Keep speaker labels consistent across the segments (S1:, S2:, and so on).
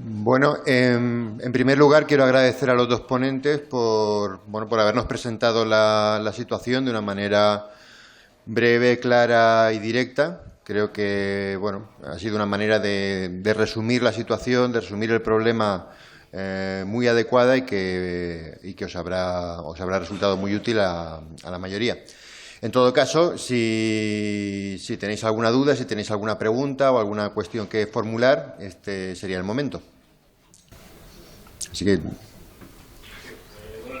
S1: Bueno, en primer lugar quiero agradecer a los dos ponentes por habernos presentado la situación de una manera breve, clara y directa. Creo que ha sido una manera de resumir la situación, de resumir el problema muy adecuada y que os habrá resultado muy útil a la mayoría. En todo caso, si tenéis alguna duda, si tenéis alguna pregunta o alguna cuestión que formular, este sería el momento. Así que...
S2: Buenos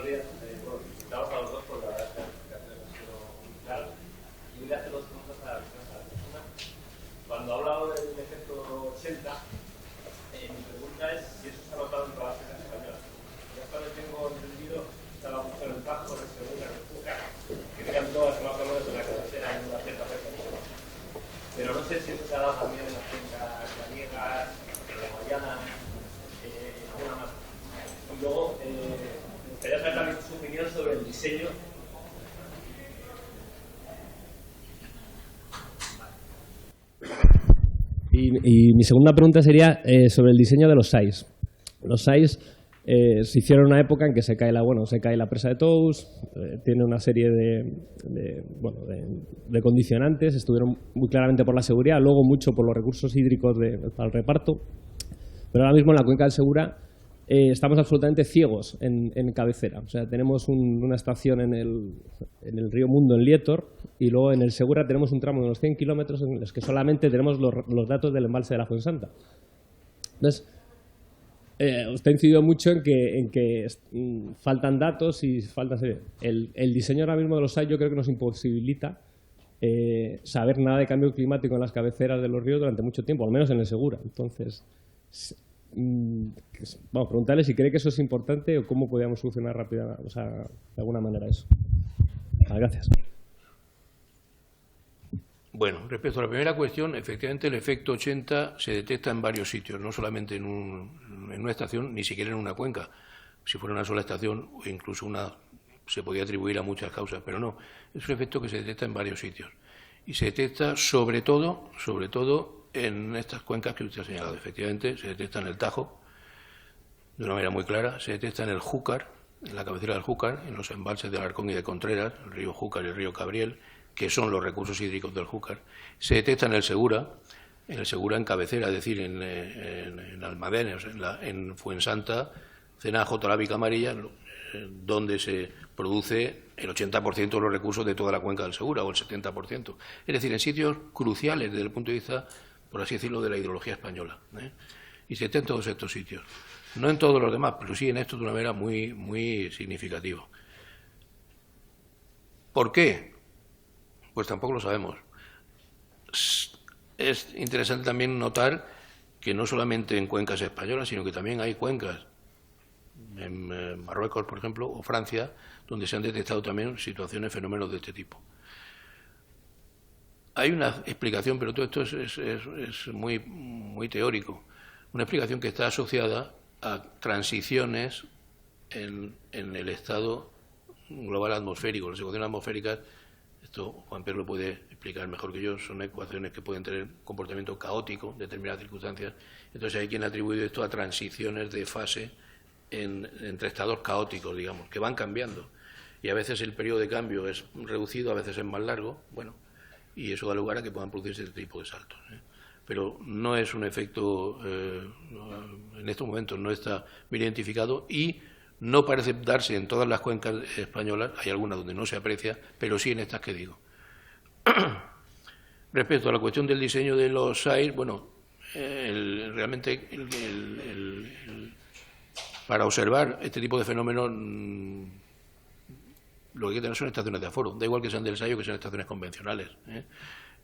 S2: días. Felicitamos a los dos por la explicación que ha sido muy clara. Y voy a hacer dos preguntas para la persona. Cuando ha hablado del efecto 80, mi pregunta es si eso se ha notado en todas las cuencas españolas. Ya hasta donde tengo entendido, estaba buscando el Tajo, el Segura, el Júcar, que quedan todas más o menos en la cabecera en una cierta cercanía. Pero no sé si eso se ha dado también en las cuencas gallegas, en la Guayana, alguna más. Y luego, me gustaría saber también su opinión sobre el diseño.
S3: Y mi segunda pregunta sería sobre el diseño de los SAIs. Los SAIs se hicieron en una época en que se cae la presa de Tous, tiene una serie de condicionantes, estuvieron muy claramente por la seguridad, luego mucho por los recursos hídricos para el reparto, pero ahora mismo en la cuenca del Segura estamos absolutamente ciegos en cabecera. O sea, tenemos una estación en el río Mundo, en Lietor, y luego en el Segura tenemos un tramo de unos 100 kilómetros en los que solamente tenemos los datos del embalse de la Fuensanta. Entonces, usted ha incidido mucho en que faltan datos y falta... El diseño ahora mismo de los SAI yo creo que nos imposibilita saber nada de cambio climático en las cabeceras de los ríos durante mucho tiempo, al menos en el Segura. Entonces... vamos a preguntarle si cree que eso es importante o cómo podríamos solucionar rápidamente, de alguna manera eso. Gracias.
S4: Bueno, respecto a la primera cuestión, efectivamente el efecto 80 se detecta en varios sitios, no solamente en una estación, ni siquiera en una cuenca. Si fuera una sola estación o incluso se podría atribuir a muchas causas, pero no. Es un efecto que se detecta en varios sitios. Y se detecta sobre todo en estas cuencas que usted ha señalado. Efectivamente, se detecta en el Tajo, de una manera muy clara, se detecta en el Júcar, en la cabecera del Júcar, en los embalses de Alarcón y de Contreras, el río Júcar y el río Cabriel, que son los recursos hídricos del Júcar. Se detecta en el Segura en cabecera, es decir, en Almadenes, en Fuensanta, Cenajo, Talávica Amarilla, donde se produce el 80% de los recursos de toda la cuenca del Segura, o el 70%. Es decir, en sitios cruciales desde el punto de vista, por así decirlo, de la hidrología española. Y se detecta en todos estos sitios. No en todos los demás, pero sí en esto de una manera muy, muy significativa. ¿Por qué? Pues tampoco lo sabemos. Es interesante también notar que no solamente en cuencas españolas, sino que también hay cuencas en Marruecos, por ejemplo, o Francia, donde se han detectado también situaciones, fenómenos de este tipo. Hay una explicación, pero todo esto es muy, muy teórico, una explicación que está asociada a transiciones en el estado global atmosférico. Las ecuaciones atmosféricas, esto Juan Pedro lo puede explicar mejor que yo, son ecuaciones que pueden tener comportamiento caótico en determinadas circunstancias. Entonces hay quien ha atribuido esto a transiciones de fase entre estados caóticos, digamos, que van cambiando. Y a veces el periodo de cambio es reducido, a veces es más largo, y eso da lugar a que puedan producirse este tipo de saltos. Pero no es un efecto, en estos momentos no está bien identificado y no parece darse en todas las cuencas españolas, hay algunas donde no se aprecia, pero sí en estas que digo. Respecto a la cuestión del diseño de los SAIs, realmente para observar este tipo de fenómenos lo que hay que tener son estaciones de aforo, da igual que sean del SAI o que sean estaciones convencionales.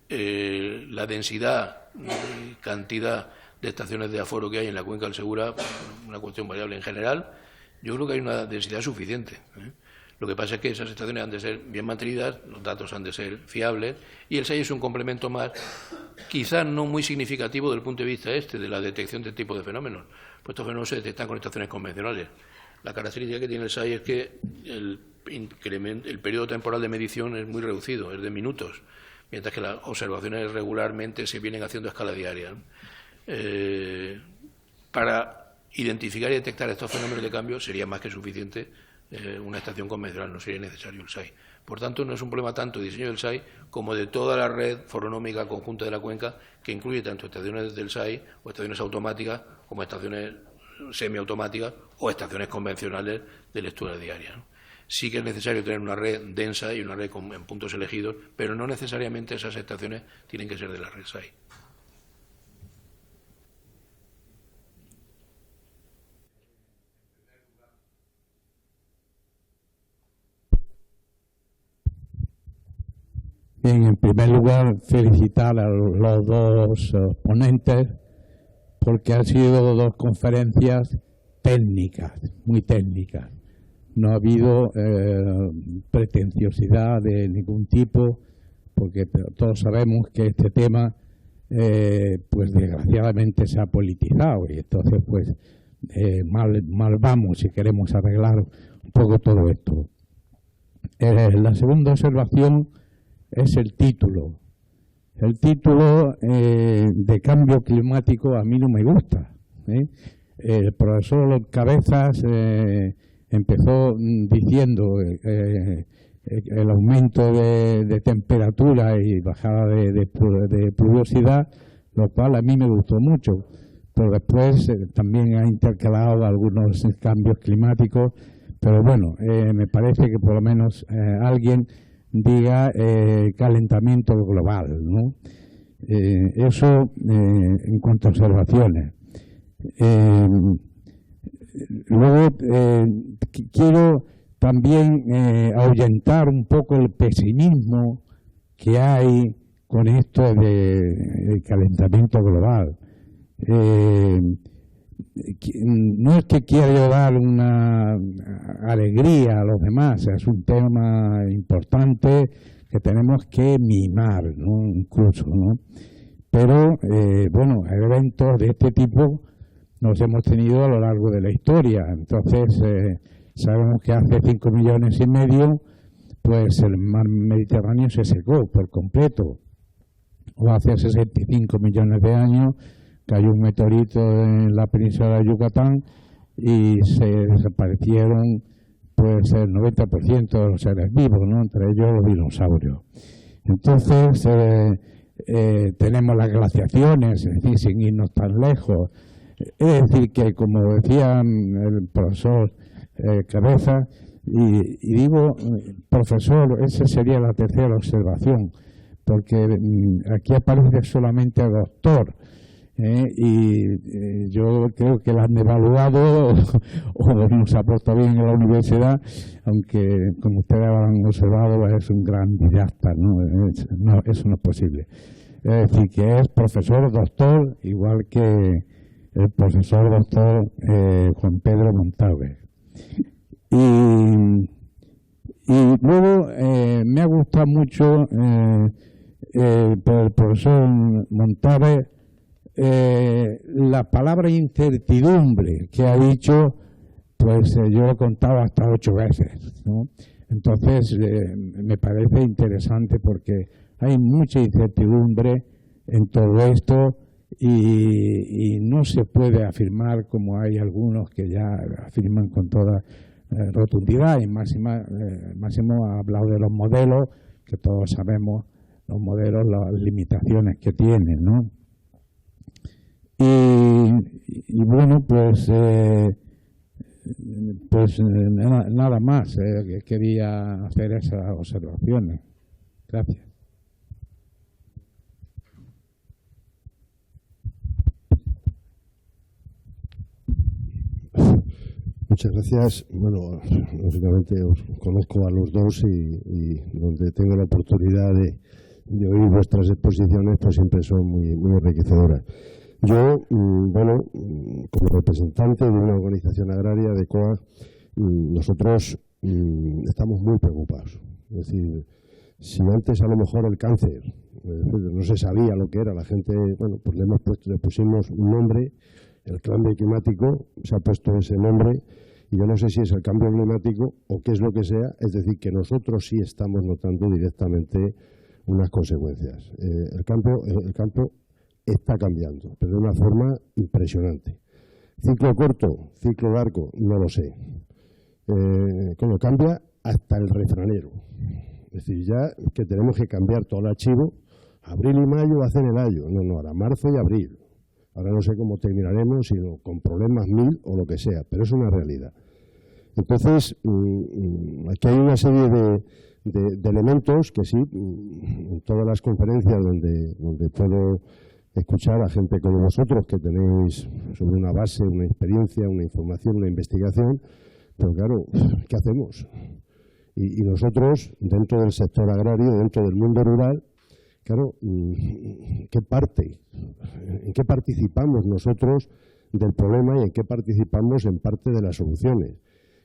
S4: La densidad y cantidad de estaciones de aforo que hay en la cuenca del Segura, una cuestión variable en general, yo creo que hay una densidad suficiente. Lo que pasa es que esas estaciones han de ser bien mantenidas, los datos han de ser fiables, y el SAI es un complemento más, quizás no muy significativo desde el punto de vista de la detección de este tipo de fenómenos, pues estos fenómenos se detectan con estaciones convencionales. La característica que tiene el SAI es que el periodo temporal de medición es muy reducido, es de minutos, mientras que las observaciones regularmente se vienen haciendo a escala diaria. Para identificar y detectar estos fenómenos de cambio sería más que suficiente una estación convencional, no sería necesario el SAI. Por tanto, no es un problema tanto de diseño del SAI como de toda la red foronómica conjunta de la cuenca, que incluye tanto estaciones del SAI o estaciones automáticas como estaciones semiautomáticas o estaciones convencionales de lectura diaria, ¿no? Sí que es necesario tener una red densa y una red en puntos elegidos, pero no necesariamente esas estaciones tienen que ser de la red SAI.
S5: Bien, en primer lugar, felicitar a los dos ponentes porque han sido dos conferencias técnicas, muy técnicas. No ha habido pretenciosidad de ningún tipo, porque todos sabemos que este tema, pues desgraciadamente se ha politizado y entonces pues mal vamos si queremos arreglar un poco todo esto. La segunda observación es el título. El título de cambio climático a mí no me gusta. El profesor Cabezas empezó diciendo el aumento de temperatura y bajada de pluviosidad, lo cual a mí me gustó mucho. Pero después también ha intercalado algunos cambios climáticos. Pero bueno, me parece que por lo menos alguien diga calentamiento global, ¿no? Eso en cuanto a observaciones. Luego quiero también ahuyentar un poco el pesimismo que hay con esto de calentamiento global. No es que quiera yo dar una alegría a los demás, es un tema importante que tenemos que mimar, ¿no? Incluso, ¿no? Pero, bueno, eventos de este tipo los hemos tenido a lo largo de la historia. Entonces, sabemos que hace 5,5 millones, pues el mar Mediterráneo se secó por completo. O hace 65 millones de años cayó un meteorito en la península de Yucatán y se desaparecieron pues el 90% de los seres vivos, ¿no? Entre ellos los dinosaurios. Entonces, tenemos las glaciaciones, es decir, sin irnos tan lejos. Es decir, que como decía el profesor Cabeza, y digo, profesor, esa sería la tercera observación, porque aquí aparece solamente doctor, y yo creo que la han evaluado o no se ha puesto bien en la universidad, aunque como ustedes han observado es un gran didacta, ¿no? Eso no es posible. Es decir, que es profesor doctor, igual que el profesor doctor Juan Pedro Montalve. Y luego me ha gustado mucho por el profesor Montalve la palabra incertidumbre que ha dicho, pues yo lo he contado hasta 8 veces, ¿no? Entonces me parece interesante porque hay mucha incertidumbre en todo esto y no se puede afirmar como hay algunos que ya afirman con toda rotundidad. Y Máximo ha hablado de los modelos, que todos sabemos los modelos, las limitaciones que tienen, ¿no? Y bueno, pues nada más, quería hacer esas observaciones. Gracias.
S6: Muchas gracias. Bueno, lógicamente os conozco a los dos y donde tengo la oportunidad de oír vuestras exposiciones, pues siempre son muy, muy enriquecedoras. Yo, bueno, como representante de una organización agraria de COA, nosotros estamos muy preocupados. Es decir, si antes a lo mejor el cáncer no se sabía lo que era, la gente, bueno, pues le pusimos un nombre, el cambio climático, se ha puesto ese nombre, y yo no sé si es el cambio climático o qué es lo que sea, es decir, que nosotros sí estamos notando directamente unas consecuencias. El campo está cambiando, pero de una forma impresionante. Ciclo corto, ciclo largo, no lo sé. Como cambia hasta el refranero. Es decir, ya que tenemos que cambiar todo el archivo, abril y mayo hacen el año. No, ahora marzo y abril. Ahora no sé cómo terminaremos, sino con problemas 1000 o lo que sea, pero es una realidad. Entonces, aquí hay una serie de elementos que sí, en todas las conferencias donde puedo escuchar a gente como vosotros que tenéis sobre una base, una experiencia, una información, una investigación, pero claro, ¿qué hacemos? Y nosotros, dentro del sector agrario, dentro del mundo rural, claro, ¿en qué participamos nosotros del problema y en qué participamos en parte de las soluciones?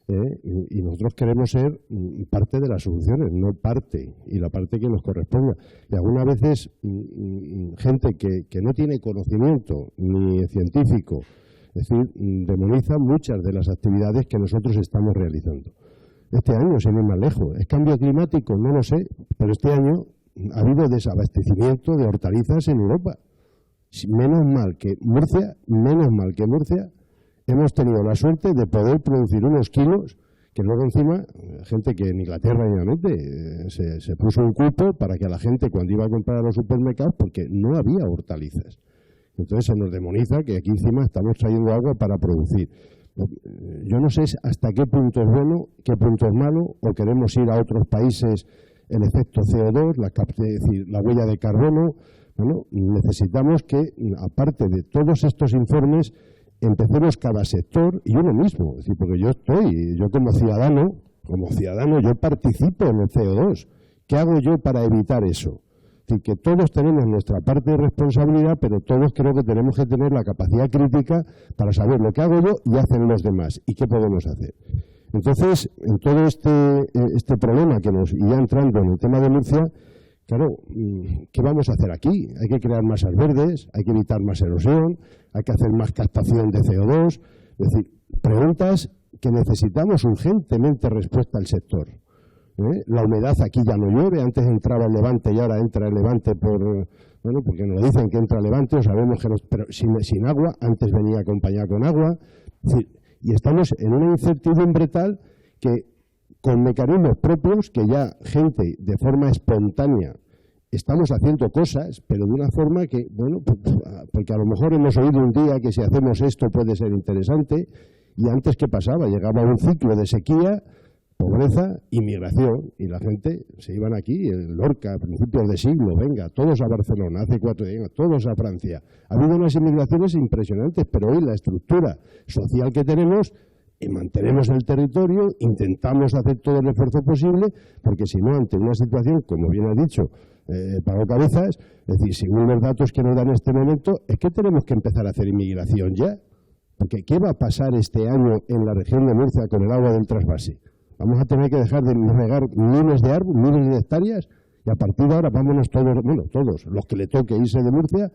S6: Y nosotros queremos ser parte de las soluciones, no parte, y la parte que nos corresponda. Y algunas veces gente que no tiene conocimiento ni científico, es decir, demoniza muchas de las actividades que nosotros estamos realizando. Este año, sin ir más lejos, ¿es cambio climático? No lo sé, pero este año ha habido desabastecimiento de hortalizas en Europa. Menos mal que Murcia, hemos tenido la suerte de poder producir unos kilos que luego encima, gente que en Inglaterra se puso un cupo para que a la gente cuando iba a comprar a los supermercados, porque no había hortalizas. Entonces se nos demoniza que aquí encima estamos trayendo agua para producir. Yo no sé hasta qué punto es bueno, qué punto es malo, o queremos ir a otros países el efecto CO2, es decir, la huella de carbono. Bueno, necesitamos que, aparte de todos estos informes, empecemos cada sector y uno mismo. Es decir, porque yo como ciudadano, yo participo en el CO2. ¿Qué hago yo para evitar eso? Es decir, que todos tenemos nuestra parte de responsabilidad, pero todos creo que tenemos que tener la capacidad crítica para saber lo que hago yo y hacen los demás y qué podemos hacer. Entonces, en todo este problema y ya entrando en el tema de Murcia, claro, ¿qué vamos a hacer aquí? Hay que crear masas verdes, hay que evitar más erosión, hay que hacer más captación de CO2. Es decir, preguntas que necesitamos urgentemente respuesta al sector. La humedad aquí ya no llueve, antes entraba el levante y ahora entra el levante porque nos dicen que entra el levante, o sabemos que pero sin agua, antes venía acompañada con agua. Es decir, y estamos en una incertidumbre tal que con mecanismos propios que ya gente de forma espontánea estamos haciendo cosas, pero de una forma que, porque a lo mejor hemos oído un día que si hacemos esto puede ser interesante, y antes ¿qué pasaba? Llegaba un ciclo de sequía, pobreza, inmigración, y la gente se iban aquí, en Lorca, a principios de siglo, venga, todos a Barcelona, hace 4 días, todos a Francia. Ha habido unas inmigraciones impresionantes, pero hoy la estructura social que tenemos, y mantenemos el territorio, intentamos hacer todo el esfuerzo posible, porque si no, ante una situación, como bien ha dicho, Pago Cabezas, es decir, según los datos que nos dan en este momento, es que tenemos que empezar a hacer inmigración ya. Porque ¿qué va a pasar este año en la región de Murcia con el agua del trasvase? Vamos a tener que dejar de regar miles de árboles, miles de hectáreas, y a partir de ahora vámonos todos, los que le toque irse de Murcia.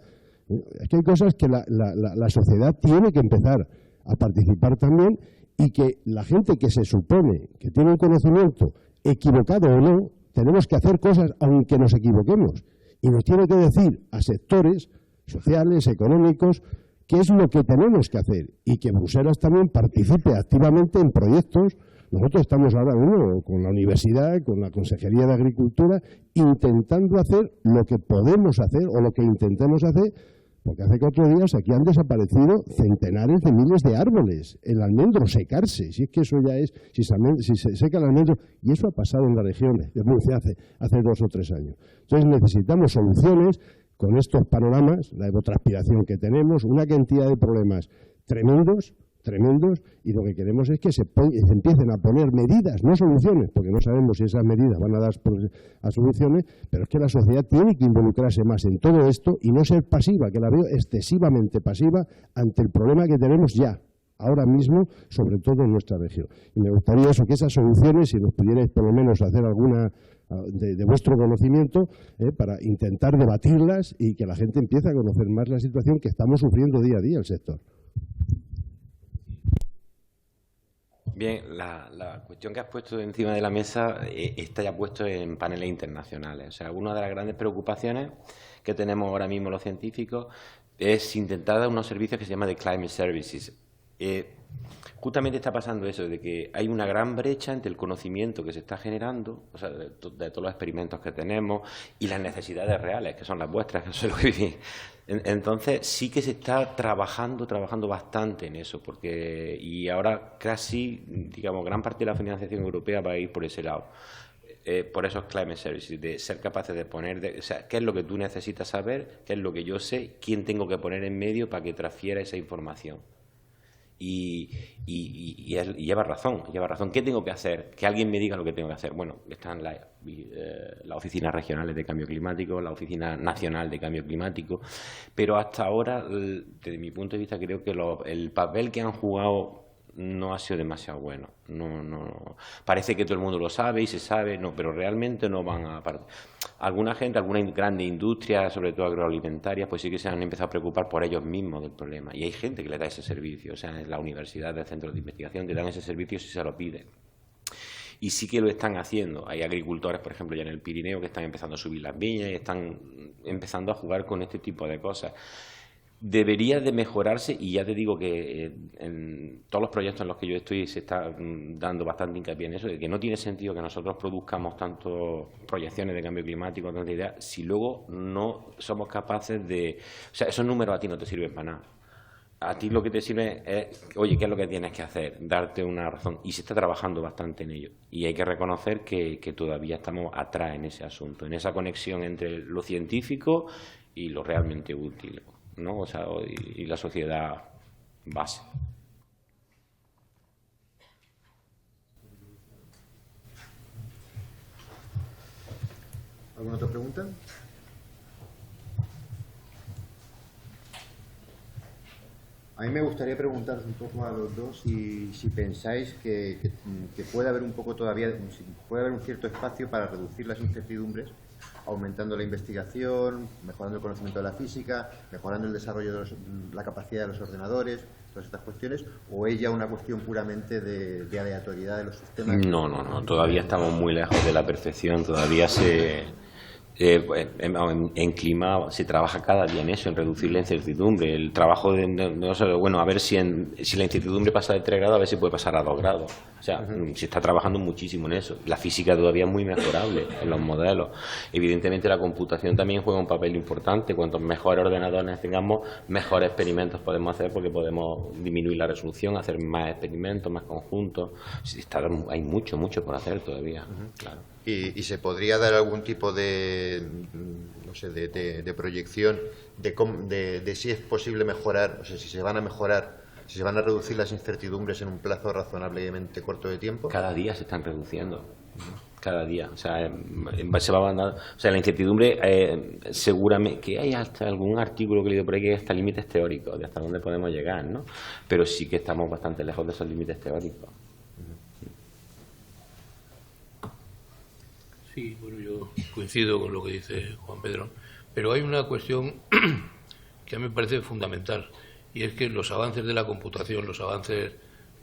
S6: Es que hay cosas que la sociedad tiene que empezar a participar también, y que la gente que se supone que tiene un conocimiento, equivocado o no, tenemos que hacer cosas aunque nos equivoquemos. Y nos tiene que decir a sectores sociales, económicos, qué es lo que tenemos que hacer, y que Bruselas también participe activamente en proyectos. Nosotros estamos ahora mismo con la universidad, con la Consejería de Agricultura, intentando hacer lo que podemos hacer o lo que intentemos hacer, porque hace 4 días aquí han desaparecido centenares de miles de árboles, el almendro secarse, si es que eso ya es, si se seca el almendro, y eso ha pasado en la región de Murcia hace 2 o 3 años. Entonces necesitamos soluciones con estos panoramas, la evotranspiración que tenemos, una cantidad de problemas tremendos, y lo que queremos es que se empiecen a poner medidas, no soluciones, porque no sabemos si esas medidas van a dar a soluciones, pero es que la sociedad tiene que involucrarse más en todo esto y no ser pasiva, que la veo excesivamente pasiva ante el problema que tenemos ya, ahora mismo, sobre todo en nuestra región. Y me gustaría eso, que esas soluciones, si nos pudierais por lo menos hacer alguna de vuestro conocimiento, para intentar debatirlas y que la gente empiece a conocer más la situación que estamos sufriendo día a día el sector.
S7: Bien, la cuestión que has puesto encima de la mesa está ya puesto en paneles internacionales. O sea, una de las grandes preocupaciones que tenemos ahora mismo los científicos es intentar dar unos servicios que se llaman de Climate Services. Justamente está pasando eso, de que hay una gran brecha entre el conocimiento que se está generando, o sea, de todos los experimentos que tenemos y las necesidades reales, que son las vuestras, que eso es lo que vivís. Entonces sí que se está trabajando bastante en eso, y ahora casi, digamos, gran parte de la financiación europea va a ir por ese lado. Por eso es Climate Services, de ser capaces de poner, o sea, qué es lo que tú necesitas saber, qué es lo que yo sé, quién tengo que poner en medio para que transfiera esa información. Y lleva razón. ¿Qué tengo que hacer? Que alguien me diga lo que tengo que hacer. Bueno, están las oficinas regionales de cambio climático, la oficina nacional de cambio climático, pero hasta ahora, desde mi punto de vista, creo que el papel que han jugado no ha sido demasiado bueno. No. Parece que todo el mundo lo sabe y se sabe, no, pero realmente no van a... Alguna gente, alguna grande industria, sobre todo agroalimentaria, pues sí que se han empezado a preocupar por ellos mismos del problema. Y hay gente que le da ese servicio, o sea, en la universidad, de centros de investigación, te dan ese servicio si se lo piden. Y sí que lo están haciendo. Hay agricultores, por ejemplo, ya en el Pirineo, que están empezando a subir las viñas y están empezando a jugar con este tipo de cosas. Debería de mejorarse, y ya te digo que en todos los proyectos en los que yo estoy se está dando bastante hincapié en eso, de que no tiene sentido que nosotros produzcamos tantas proyecciones de cambio climático, tantas ideas, si luego no somos capaces de... O sea, esos números a ti no te sirven para nada. A ti lo que te sirve es, oye, ¿qué es lo que tienes que hacer? Darte una razón. Y se está trabajando bastante en ello. Y hay que reconocer que todavía estamos atrás en ese asunto, en esa conexión entre lo científico y lo realmente útil, ¿no? O sea, y la sociedad base.
S1: ¿Alguna otra pregunta? A mí me gustaría preguntaros un poco a los dos si pensáis que puede haber un poco todavía, puede haber un cierto espacio para reducir las incertidumbres, aumentando la investigación, mejorando el conocimiento de la física, mejorando el desarrollo de la capacidad de los ordenadores, todas estas cuestiones, o es ya una cuestión puramente de aleatoriedad de los sistemas.
S7: No, todavía estamos muy lejos de la perfección, todavía en clima se trabaja cada día en eso, en reducir la incertidumbre. El trabajo a ver si la incertidumbre pasa de 3 grados, a ver si puede pasar a 2 grados. O sea, se está trabajando muchísimo en eso. La física todavía es muy mejorable en los modelos. Evidentemente la computación también juega un papel importante. Cuantos mejores ordenadores tengamos, mejores experimentos podemos hacer, porque podemos disminuir la resolución, hacer más experimentos, más conjuntos. Hay mucho por hacer todavía. Claro.
S1: ¿Y se podría dar algún tipo de, no sé, de proyección de si es posible mejorar, o sea, si se van a mejorar, si se van a reducir las incertidumbres en un plazo razonablemente corto de tiempo?
S7: Cada día se están reduciendo. Cada día. O sea, se va avanzando. O sea, la incertidumbre, seguramente que hay hasta algún artículo que he leído por ahí que hay hasta límites teóricos de hasta dónde podemos llegar, ¿no? Pero sí que estamos bastante lejos de esos límites teóricos.
S4: Sí, bueno, yo coincido con lo que dice Juan Pedro, pero hay una cuestión que a mí me parece fundamental, y es que los avances de la computación, los avances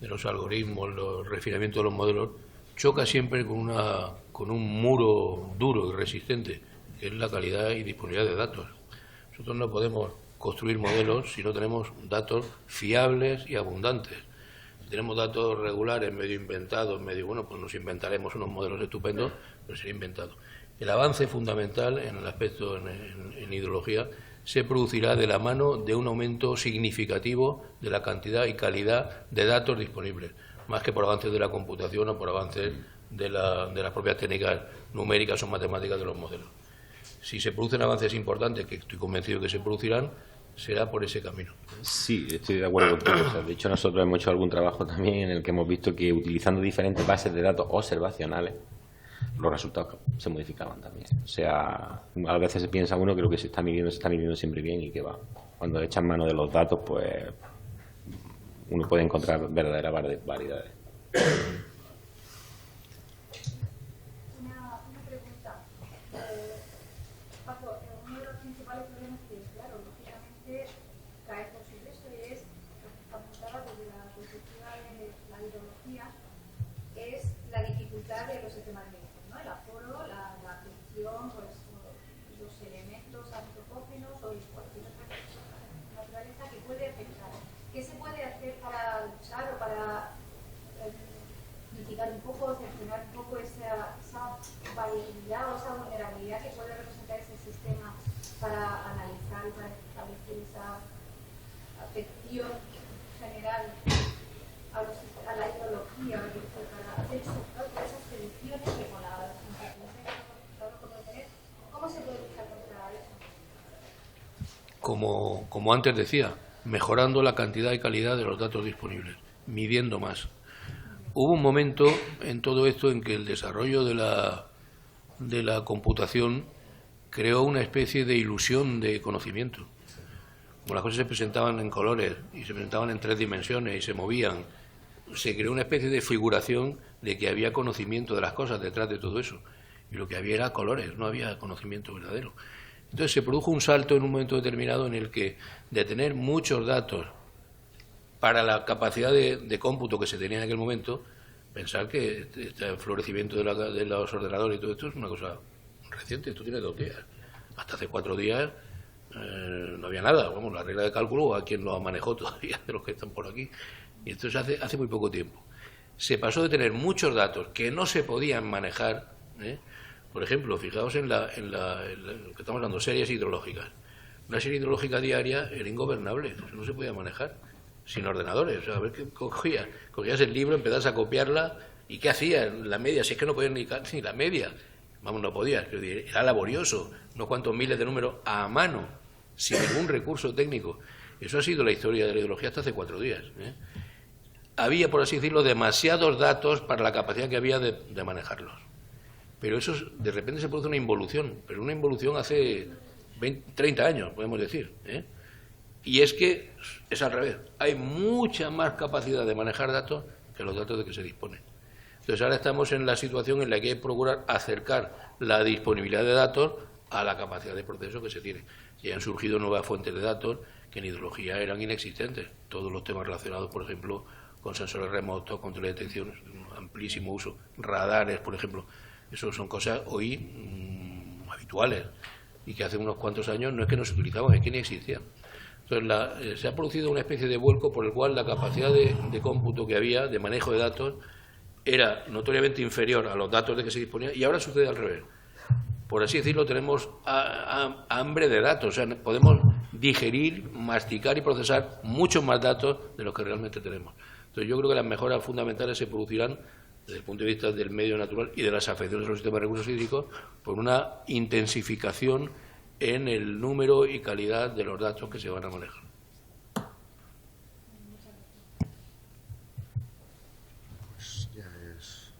S4: de los algoritmos, los refinamientos de los modelos, choca siempre con un muro duro y resistente, que es la calidad y disponibilidad de datos. Nosotros no podemos construir modelos si no tenemos datos fiables y abundantes. Si tenemos datos regulares, medio inventados, pues nos inventaremos unos modelos estupendos, pero será inventado. El avance fundamental en el aspecto en hidrología se producirá de la mano de un aumento significativo de la cantidad y calidad de datos disponibles, más que por avances de la computación o por avances de las propias técnicas numéricas o matemáticas de los modelos. Si se producen avances importantes, que estoy convencido que se producirán, será por ese camino.
S7: Sí, estoy de acuerdo contigo. O sea, de hecho, nosotros hemos hecho algún trabajo también en el que hemos visto que utilizando diferentes bases de datos observacionales, los resultados se modificaban también. O sea, a veces se piensa uno que lo que se está midiendo siempre bien, y que va. Cuando echan mano de los datos, pues uno puede encontrar verdaderas variedades.
S8: Una pregunta. Paco, uno de los principales problemas que, claro, lógicamente cae por su peso es, apuntada desde la perspectiva de la hidrología, es la dificultad de los sistemas médicos, ¿no? El aforo, la precisión, pues, los elementos antropógenos o cualquier otra naturaleza que puede afectar. ¿Qué se puede hacer para ayudar un poco, cercenar un poco esa variabilidad o esa vulnerabilidad que puede representar ese sistema para analizar y para establecer esa afección general a la ideología, para hacer esas predicciones que con las incertidumbres que podemos tener, ¿cómo se puede luchar contra eso?
S4: Como antes decía, mejorando la cantidad y calidad de los datos disponibles, midiendo más. Hubo un momento en todo esto en que el desarrollo de la computación creó una especie de ilusión de conocimiento. Como las cosas se presentaban en colores y se presentaban en 3 dimensiones y se movían, se creó una especie de figuración de que había conocimiento de las cosas detrás de todo eso. Y lo que había era colores, no había conocimiento verdadero. Entonces se produjo un salto en un momento determinado en el que, de tener muchos datos para la capacidad de cómputo que se tenía en aquel momento, pensar que este florecimiento de los ordenadores y todo esto es una cosa reciente. Esto tiene 2 días. Hasta hace 4 días no había nada. Vamos, la regla de cálculo a quien lo manejó todavía de los que están por aquí. Y esto se hace muy poco tiempo. Se pasó de tener muchos datos que no se podían manejar. Por ejemplo, fijaos en lo que estamos hablando, series hidrológicas. Una serie hidrológica diaria era ingobernable, eso no se podía manejar sin ordenadores. O sea, a ver qué cogías el libro, empezabas a copiarla, y ¿qué hacías? La media, si es que no podías ni la media. Vamos, no podías, era laborioso, unos cuantos miles de números a mano, sin ningún recurso técnico. Eso ha sido la historia de la hidrología hasta hace 4 días. Había, por así decirlo, demasiados datos para la capacidad que había de manejarlos. Pero eso, de repente se produce una involución, pero una involución hace 30 años, podemos decir. Y es que es al revés. Hay mucha más capacidad de manejar datos que los datos de que se disponen. Entonces ahora estamos en la situación en la que hay que procurar acercar la disponibilidad de datos a la capacidad de proceso que se tiene. Y han surgido nuevas fuentes de datos que en hidrología eran inexistentes. Todos los temas relacionados, por ejemplo, con sensores remotos, con teledetección, amplísimo uso, radares, por ejemplo. Eso son cosas hoy habituales y que hace unos cuantos años no es que no se utilizaban, es que ni existían. Entonces se ha producido una especie de vuelco por el cual la capacidad de cómputo que había, de manejo de datos, era notoriamente inferior a los datos de que se disponía, y ahora sucede al revés. Por así decirlo, tenemos hambre de datos, o sea, podemos digerir, masticar y procesar muchos más datos de los que realmente tenemos. Entonces yo creo que las mejoras fundamentales se producirán desde el punto de vista del medio natural y de las afecciones de los sistemas de recursos hídricos por una intensificación en el número y calidad de los datos que se van a manejar.
S1: Pues ya es...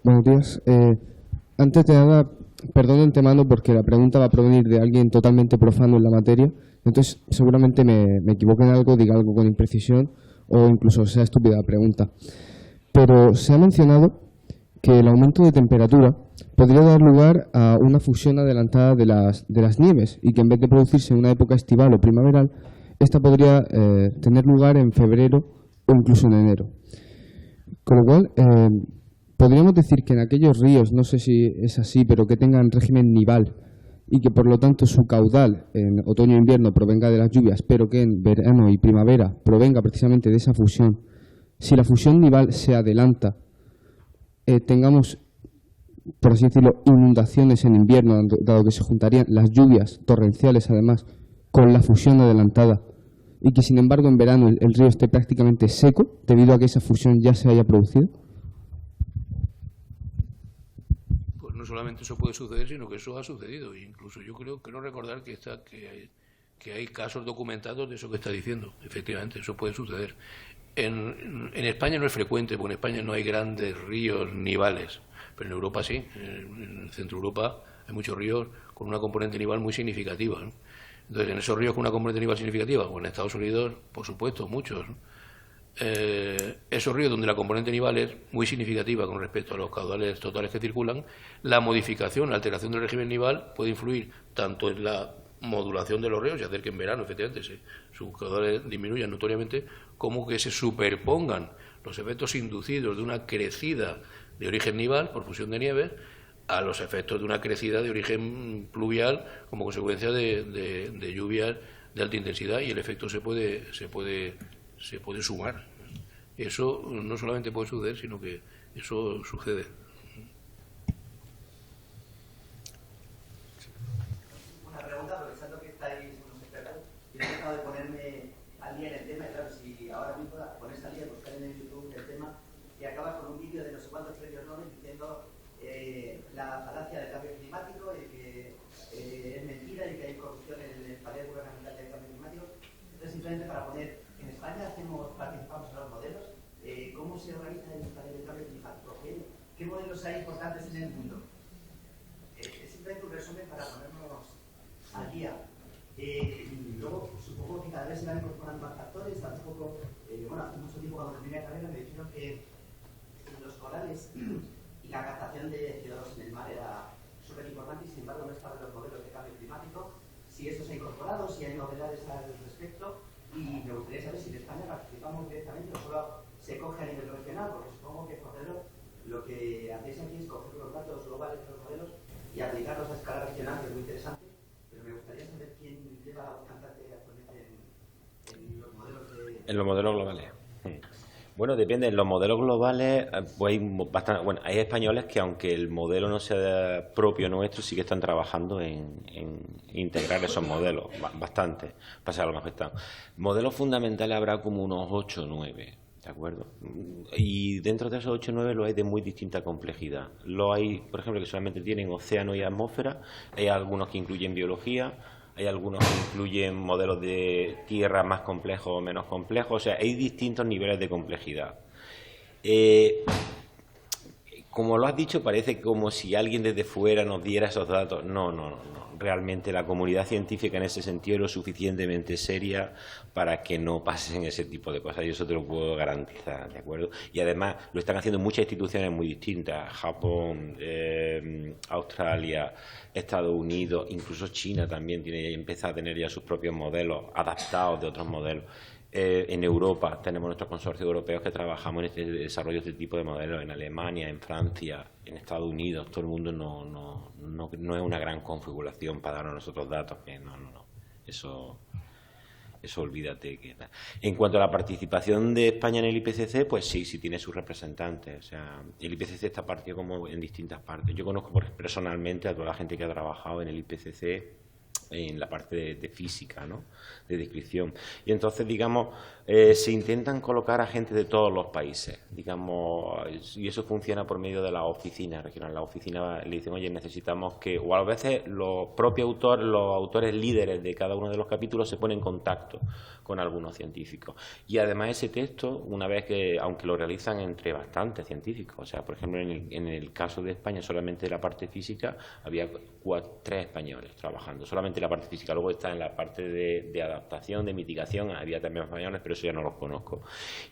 S9: Buenos días. Antes de nada, perdón de antemano porque la pregunta va a provenir de alguien totalmente profano en la materia. Entonces, seguramente me equivoque en algo, diga algo con imprecisión o incluso sea estúpida la pregunta. Pero se ha mencionado que el aumento de temperatura podría dar lugar a una fusión adelantada de las nieves y que en vez de producirse en una época estival o primaveral, esta podría tener lugar en febrero o incluso en enero. Con lo cual, podríamos decir que en aquellos ríos, no sé si es así, pero que tengan régimen nival y que por lo tanto su caudal en otoño e invierno provenga de las lluvias, pero que en verano y primavera provenga precisamente de esa fusión, si la fusión nival se adelanta, tengamos, por así decirlo, inundaciones en invierno, dado que se juntarían las lluvias torrenciales además con la fusión adelantada, y que sin embargo en verano el río esté prácticamente seco debido a que esa fusión ya se haya producido.
S4: Pues no solamente eso puede suceder, sino que eso ha sucedido. Incluso yo creo recordar que hay casos documentados de eso que está diciendo. Efectivamente, eso puede suceder. En España no es frecuente, porque en España no hay grandes ríos nivales, pero en Europa sí. En Centro Europa hay muchos ríos con una componente nival muy significativa, ¿no? Entonces, en esos ríos con una componente nival significativa, o en Estados Unidos, por supuesto, muchos, ¿no? Esos ríos donde la componente nival es muy significativa con respecto a los caudales totales que circulan, la modificación, la alteración del régimen nival puede influir tanto en la modulación de los ríos y hacer que en verano, efectivamente, sus caudales disminuyan notoriamente, como que se superpongan los efectos inducidos de una crecida de origen nival por fusión de nieves a los efectos de una crecida de origen pluvial como consecuencia de lluvias de alta intensidad, y el efecto se puede sumar. Eso no solamente puede suceder, sino que eso sucede.
S10: Una pregunta, aprovechando que estáis unos expertos, yo he tratado de ponerme al día en el tema, y claro, si ahora mismo pones al día, buscar en el YouTube el tema, y acabas con un vídeo de no sé cuántos premios Nobel diciendo la falacia del cambio climático, y que es mentira, y que hay corrupción en el panel gubernamental del cambio climático. Entonces, simplemente para poner, en España participamos en los modelos. ¿Cómo se organiza el panel del cambio climático? ¿Qué modelos hay importantes en el mundo? Es simplemente un resumen para ponernos al día. Luego, supongo que cada vez se van incorporando más factores. Tampoco, bueno, hace mucho tiempo cuando terminé la carrera me dijeron que los corales y la captación de CO2 en el mar era súper importante, y sin embargo no estaba en los modelos de cambio climático. Si eso se ha incorporado, si hay novedades al respecto, y me gustaría saber si en España participamos directamente o solo se coge a nivel regional, porque supongo que cogerlo, lo que hacéis aquí es coger los datos globales de los modelos y aplicarlos a escala regional, que es muy interesante, pero me gustaría saber quién lleva la cantante actualmente en los modelos de...
S7: En los modelos globales. Bueno, depende. En los modelos globales, pues hay españoles que, aunque el modelo no sea propio nuestro, sí que están trabajando en integrar esos modelos, bastante, para lo más que están. Modelos fundamentales habrá como unos 8 o 9, ¿de acuerdo? Y dentro de esos 8 o 9 lo hay de muy distinta complejidad. Lo hay, por ejemplo, que solamente tienen océano y atmósfera, hay algunos que incluyen biología, hay algunos que incluyen modelos de tierra más complejos o menos complejos, o sea, hay distintos niveles de complejidad. Como lo has dicho, parece como si alguien desde fuera nos diera esos datos. No. Realmente la comunidad científica en ese sentido es lo suficientemente seria para que no pasen ese tipo de cosas, y eso te lo puedo garantizar, ¿de acuerdo? Y además lo están haciendo muchas instituciones muy distintas: Japón, Australia, Estados Unidos, incluso China también empieza a tener ya sus propios modelos adaptados de otros modelos. En Europa tenemos nuestros consorcios europeos que trabajamos en este desarrollo de este tipo de modelos, en Alemania, en Francia, en Estados Unidos. Todo el mundo no es una gran configuración para darnos nosotros datos. No. Eso olvídate. En cuanto a la participación de España en el IPCC, pues sí tiene sus representantes. O sea, el IPCC está partido como en distintas partes. Yo conozco personalmente a toda la gente que ha trabajado en el IPCC en la parte de física, ¿no?, de descripción. Y entonces, digamos, se intentan colocar a gente de todos los países, digamos, y eso funciona por medio de las oficinas regionales. Las oficinas le dicen, oye, necesitamos que, o a veces los propios autores, los autores líderes de cada uno de los capítulos se ponen en contacto con algunos científicos. Y además ese texto, una vez que, aunque lo realizan entre bastantes científicos, o sea, por ejemplo, en el caso de España, solamente la parte física, había 3 españoles trabajando, solamente la parte física. Luego está en la parte de adaptación, de mitigación, había también españoles, pero eso ya no los conozco.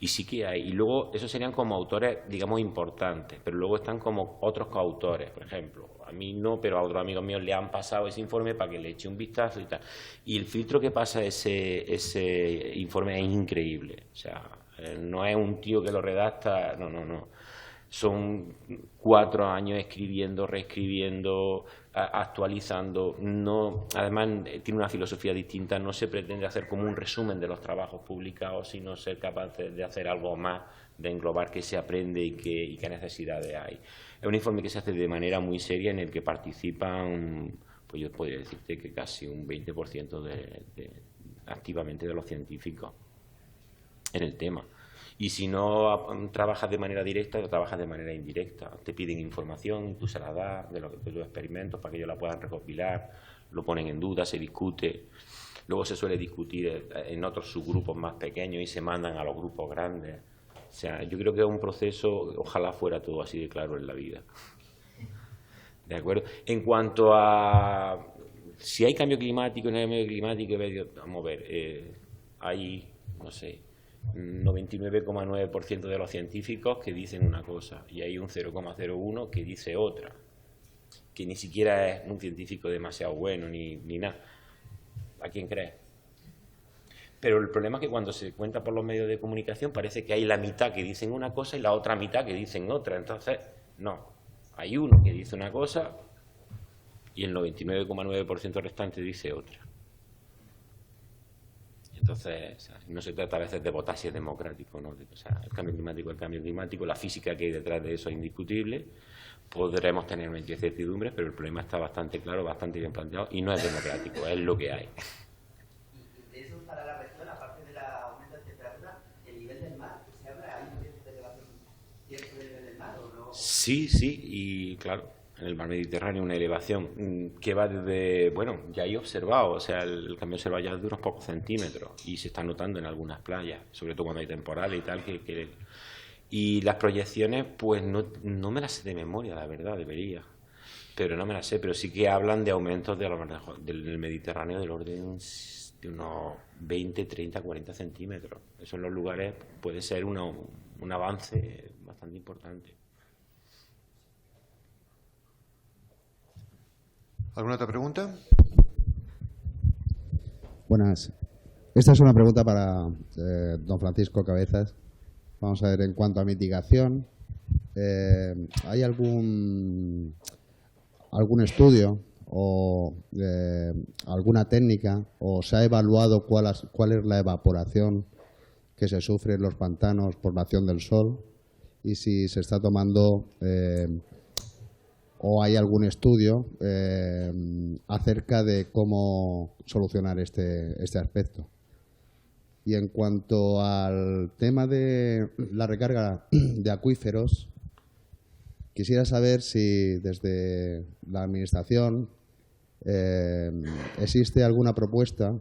S7: Y sí que hay, y luego esos serían como autores, digamos, importantes, pero luego están como otros coautores, por ejemplo. A mí no, pero a otros amigos míos le han pasado ese informe para que le eche un vistazo y tal. Y el filtro que pasa ese informe es increíble. O sea, no es un tío que lo redacta, no. Son 4 años escribiendo, reescribiendo, actualizando. Además, tiene una filosofía distinta. No se pretende hacer como un resumen de los trabajos publicados, sino ser capaz de hacer algo más, de englobar qué se aprende y qué necesidades hay. Es un informe que se hace de manera muy seria, en el que participan, pues yo podría decirte que casi un 20% activamente de los científicos en el tema. Y si no trabajas de manera directa, trabajas de manera indirecta. Te piden información, tú se la das de tus experimentos para que ellos la puedan recopilar, lo ponen en duda, se discute. Luego se suele discutir en otros subgrupos más pequeños y se mandan a los grupos grandes. O sea, yo creo que es un proceso, ojalá fuera todo así de claro en la vida. ¿De acuerdo? En cuanto a si hay cambio climático, no hay cambio climático, vamos a ver, hay, no sé, 99,9% de los científicos que dicen una cosa y hay un 0,01 que dice otra, que ni siquiera es un científico demasiado bueno ni nada. ¿A quién crees? Pero el problema es que cuando se cuenta por los medios de comunicación parece que hay la mitad que dicen una cosa y la otra mitad que dicen otra. Entonces, no. Hay uno que dice una cosa y el 99,9% restante dice otra. Entonces, o sea, no se trata a veces de votar si es democrático, ¿no? O sea, el cambio climático, la física que hay detrás de eso es indiscutible. Podremos tener una incertidumbre, pero el problema está bastante claro, bastante bien planteado y no es democrático, es lo que hay.
S10: De eso para la región, aparte del aumento de temperatura, el nivel del mar, ¿se habla? ¿Hay un riesgo de elevación cierto del nivel del mar o no?
S7: Sí, y claro, en el mar Mediterráneo una elevación que va desde, bueno, ya hay observado, o sea, el cambio observado ya es de unos pocos centímetros y se está notando en algunas playas, sobre todo cuando hay temporales y tal, y las proyecciones, pues no me las sé de memoria, la verdad, debería, pero no me las sé, pero sí que hablan de aumentos del Mediterráneo del orden de unos 20, 30, 40 centímetros. Eso en los lugares puede ser un avance bastante importante.
S1: ¿Alguna otra pregunta?
S11: Buenas. Esta es una pregunta para don Francisco Cabezas. Vamos a ver, en cuanto a mitigación, ¿hay algún estudio o alguna técnica o se ha evaluado cuál es la evaporación que se sufre en los pantanos por la acción del sol y si se está tomando o hay algún estudio acerca de cómo solucionar este aspecto? Y en cuanto al tema de la recarga de acuíferos, quisiera saber si desde la Administración existe alguna propuesta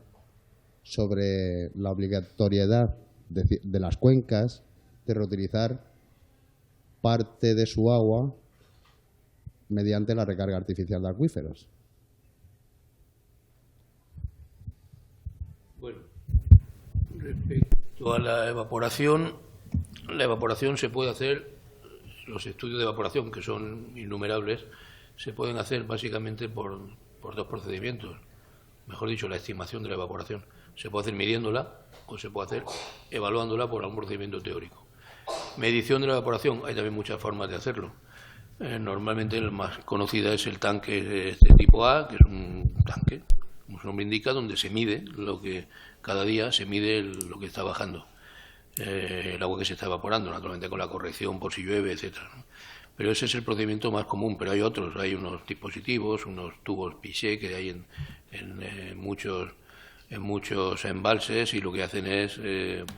S11: sobre la obligatoriedad de las cuencas de reutilizar parte de su agua mediante la recarga artificial de acuíferos.
S4: Bueno, respecto a la evaporación se puede hacer, los estudios de evaporación, que son innumerables, se pueden hacer básicamente por dos procedimientos. Mejor dicho, la estimación de la evaporación. Se puede hacer midiéndola o se puede hacer evaluándola por algún procedimiento teórico. Medición de la evaporación, hay también muchas formas de hacerlo. Normalmente la más conocida es el tanque de tipo A, que es un tanque, como su nombre indica, donde se mide lo que cada día se mide lo que está bajando, el agua que se está evaporando, naturalmente con la corrección por si llueve, etcétera, ¿no? Pero ese es el procedimiento más común, pero hay otros, hay unos dispositivos, unos tubos Pichet que hay en muchos embalses y lo que hacen es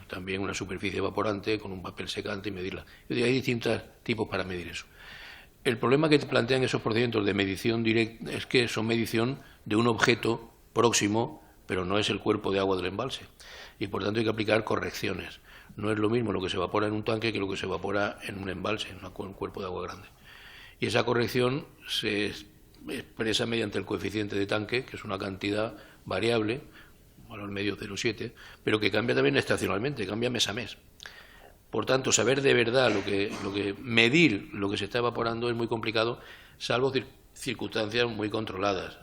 S4: también una superficie evaporante con un papel secante y medirla. Hay distintos tipos para medir eso. El problema que plantean esos procedimientos de medición directa es que son medición de un objeto próximo, pero no es el cuerpo de agua del embalse. Y por tanto hay que aplicar correcciones. No es lo mismo lo que se evapora en un tanque que lo que se evapora en un embalse, en un cuerpo de agua grande. Y esa corrección se expresa mediante el coeficiente de tanque, que es una cantidad variable, valor medio 0,7, pero que cambia también estacionalmente, cambia mes a mes. Por tanto, saber de verdad medir lo que se está evaporando es muy complicado, salvo circunstancias muy controladas.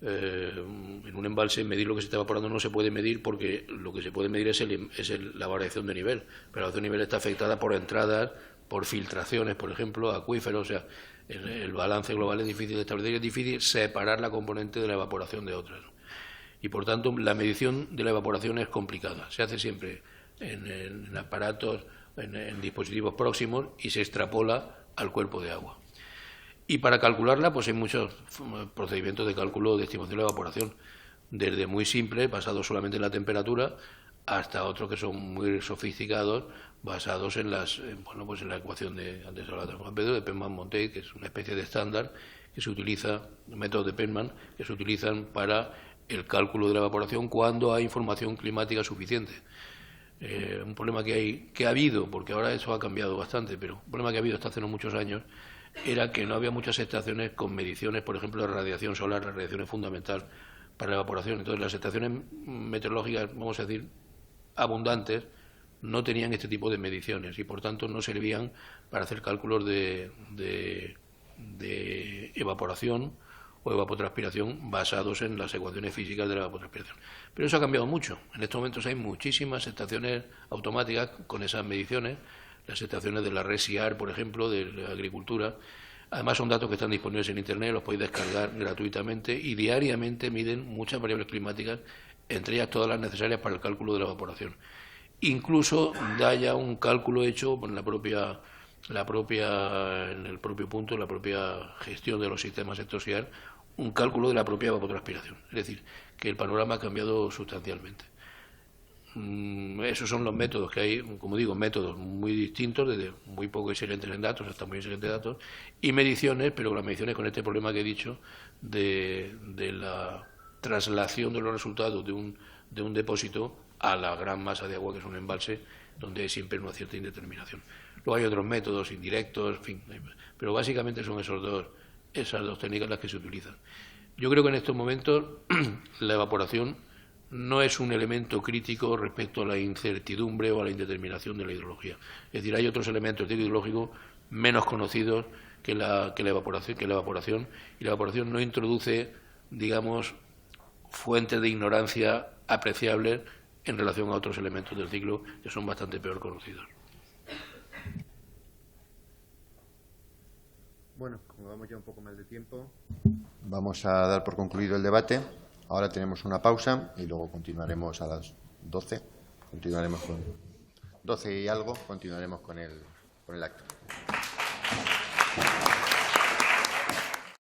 S4: En un embalse medir lo que se está evaporando no se puede medir porque lo que se puede medir es la variación de nivel. Pero la variación de nivel está afectada por entradas, por filtraciones, por ejemplo, acuíferos. O sea, el balance global es difícil de establecer y es difícil separar la componente de la evaporación de otras. Y por tanto, la medición de la evaporación es complicada. Se hace siempre en aparatos, en dispositivos próximos y se extrapola al cuerpo de agua. Y para calcularla, pues hay muchos procedimientos de cálculo de estimación de la evaporación, desde muy simple, basados solamente en la temperatura, hasta otros que son muy sofisticados, basados en la ecuación de antes hablaba de Juan Pedro, de Penman-Montet, que es una especie de estándar que se utiliza, métodos de Penman, que se utilizan para el cálculo de la evaporación cuando hay información climática suficiente. Un problema que ha habido, porque ahora eso ha cambiado bastante, pero un problema que ha habido hasta hace no muchos años, era que no había muchas estaciones con mediciones, por ejemplo, de radiación solar. La radiación es fundamental para la evaporación. Entonces, las estaciones meteorológicas, vamos a decir, abundantes, no tenían este tipo de mediciones y, por tanto, no servían para hacer cálculos de evaporación o evapotranspiración basados en las ecuaciones físicas de la evapotranspiración. Pero eso ha cambiado mucho. En estos momentos hay muchísimas estaciones automáticas con esas mediciones, las estaciones de la red SIAR, por ejemplo, de la agricultura. Además son datos que están disponibles en Internet, los podéis descargar gratuitamente y diariamente miden muchas variables climáticas, entre ellas todas las necesarias para el cálculo de la evaporación. Incluso da ya un cálculo hecho en el propio punto, la propia gestión de los sistemas sectorial, un cálculo de la propia evapotranspiración. Es decir, que el panorama ha cambiado sustancialmente. Esos son los métodos que hay, como digo, métodos muy distintos, desde muy poco excelentes en datos hasta muy excelentes datos, y mediciones, pero las mediciones con este problema que he dicho de la traslación de los resultados de un depósito a la gran masa de agua que es un embalse, donde hay siempre una cierta indeterminación. Luego hay otros métodos indirectos, en fin, pero básicamente son esas dos técnicas las que se utilizan. Yo creo que en estos momentos la evaporación no es un elemento crítico respecto a la incertidumbre o a la indeterminación de la hidrología. Es decir, hay otros elementos hidrológicos menos conocidos que la evaporación, y la evaporación no introduce, digamos, fuentes de ignorancia apreciables en relación a otros elementos del ciclo que son bastante peor conocidos.
S1: Bueno, como vamos ya un poco mal de tiempo, vamos a dar por concluido el debate. Ahora tenemos una pausa y luego continuaremos a las 12. Continuaremos con 12 y algo, continuaremos con el acto.